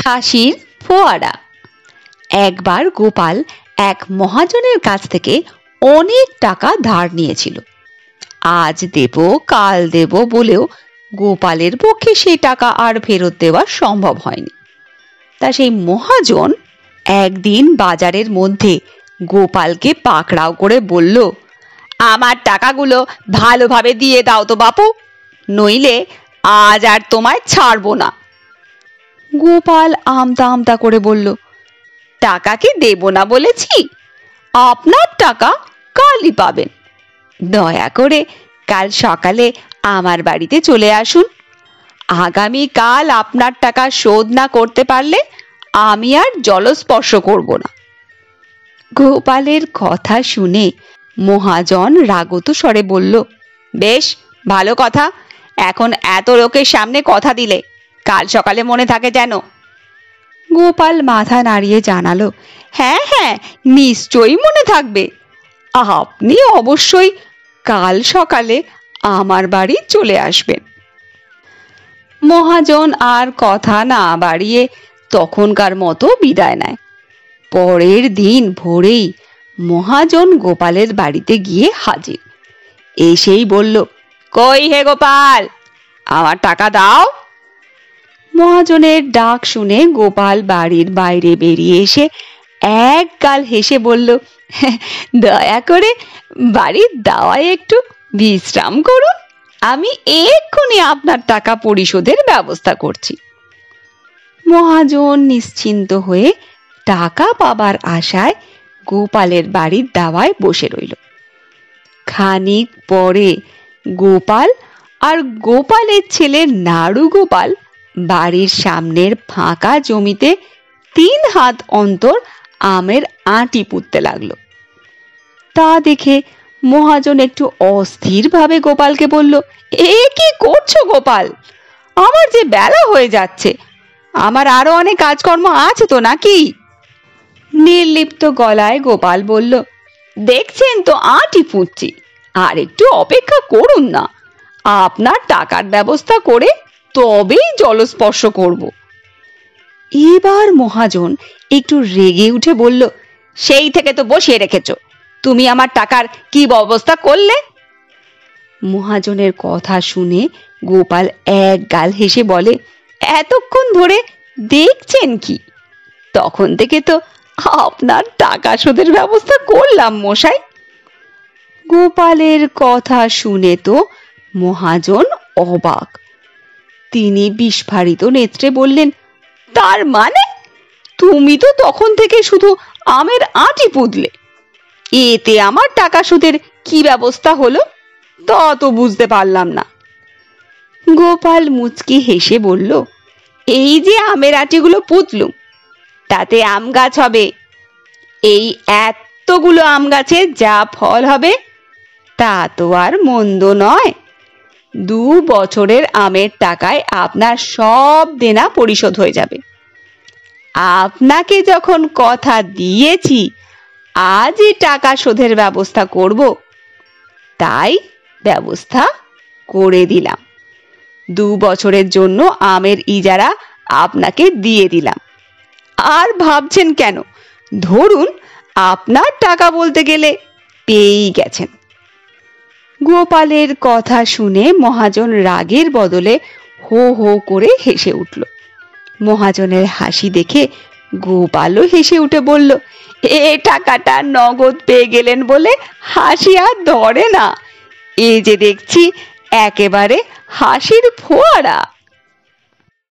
হাসির ফোয়ারা। একবার গোপাল এক মহাজনের কাছ থেকে অনেক টাকা ধার নিয়েছিল। আজ দেব কাল দেব বলেও গোপালের পক্ষে সে টাকা আর ফেরত দেওয়া সম্ভব হয়নি। তা সেই মহাজন একদিন বাজারের মধ্যে গোপালকে পাকড়াও করে বলল, আমার টাকাগুলো ভালোভাবে দিয়ে দাও তো বাপু, নইলে আজ আর তোমায় ছাড়বো না। গোপাল আমতা আমতা করে বলল, টাকা কি দেব না বলেছি? আপনার টাকা কালই পাবেন। দয়া করে কাল সকালে আমার বাড়িতে চলে আসুন। আগামী কাল আপনার টাকা শোধ না করতে পারলে আমি আর জলস্পর্শ করব না। গোপালের কথা শুনে মহাজন রাগত স্বরে বলল, বেশ ভালো কথা, এখন এত লোকের সামনে কথা দিলে কাল সকালে মনে থাকে যেন। গোপাল মাথা নাড়িয়ে জানালো, হ্যাঁ হ্যাঁ, নিশ্চয়ই মনে থাকবে। আপনি অবশ্যই কাল সকালে আমার বাড়ি চলে আসবেন। মহাজন আর কথা না বাড়িয়ে তখনকার মতো বিদায় নেয়। পরের দিন ভোরেই মহাজন গোপালের বাড়িতে গিয়ে হাজির। এসেই বলল, কই হে গোপাল, আমার টাকা দাও। মহাজনের ডাক শুনে গোপাল বাড়ির বাইরে বেরিয়ে এসে এক গাল হেসে বলল, দয়া করে বাড়ির দাওয়ায় একটু বিশ্রাম করুন, আমি এক্ষুনি আপনার টাকা পরিশোধের ব্যবস্থা করছি। মহাজন নিশ্চিন্ত হয়ে টাকা পাবার আশায় গোপালের বাড়ির দাওয়ায় বসে রইল। খানিক পরে গোপাল আর গোপালের ছেলে নাড়ু গোপাল বাড়ির সামনের ফাঁকা জমিতে 3 হাত অন্তর আমের আঁটি পুঁততে লাগলো। তা দেখে মহাজন একটু অস্থির ভাবে গোপালকে বলল, এ কি করছো গোপাল? আমার যে বেলা হয়ে যাচ্ছে, আমার আরো অনেক কাজকর্ম আছে তো নাকি? নির্লিপ্ত গলায় গোপাল বলল, দেখছেন তো আঁটি পুঁতছি, আর একটু অপেক্ষা করুন না, আপনার টাকার ব্যবস্থা করে তবেই জলস্পর্শ করব। এবার মহাজন একটু রেগে উঠে বলল, সেই থেকে তো বসিয়ে রেখেছো, তুমি আমার টাকার কি ব্যবস্থা করলে? মহাজনের কথা শুনে গোপাল এক গাল হেসে বলে, এতক্ষণ ধরে দেখছেন কি? তখন থেকে তো আপনার টাকা শোধের ব্যবস্থা করলাম মশাই। গোপালের কথা শুনে তো মহাজন অবাক। তিনি বিস্ফারিত নেত্রে বললেন, তার মানে তুমি তো তখন থেকে শুধু আমের আঁটি পুঁতলে, এতে আমার টাকা শোধের কি ব্যবস্থা হলো তা তো বুঝতে পারলাম না। গোপাল মুচকি হেসে বলল, এই যে আমের আঁটিগুলো পুঁতলুম, তাতে আম গাছ হবে। এই এতগুলো আম গাছে যা ফল হবে তা তো আর মন্দ নয়। 2 বছরের আমের টাকায় আপনার সব দেনা পরিশোধ হয়ে যাবে। আপনাকে যখন কথা দিয়েছি আজই টাকা শোধের ব্যবস্থা করব, তাই ব্যবস্থা করে দিলাম। 2 বছরের জন্য আমের ইজারা আপনাকে দিয়ে দিলাম। আর ভাবছেন কেন? ধরুন আপনার টাকা বলতে গেলে পেয়েই গেছেন। গোপালের কথা শুনে মহাজন রাগের বদলে হো হো করে হেসে উঠল। মহাজনের হাসি দেখে গোপালও হেসে উঠে বলল, এ টাকাটা নগদ পেয়ে গেলেন বলে হাসি আর ধরে না, এ যে দেখছি একেবারে হাসির ফোয়ারা।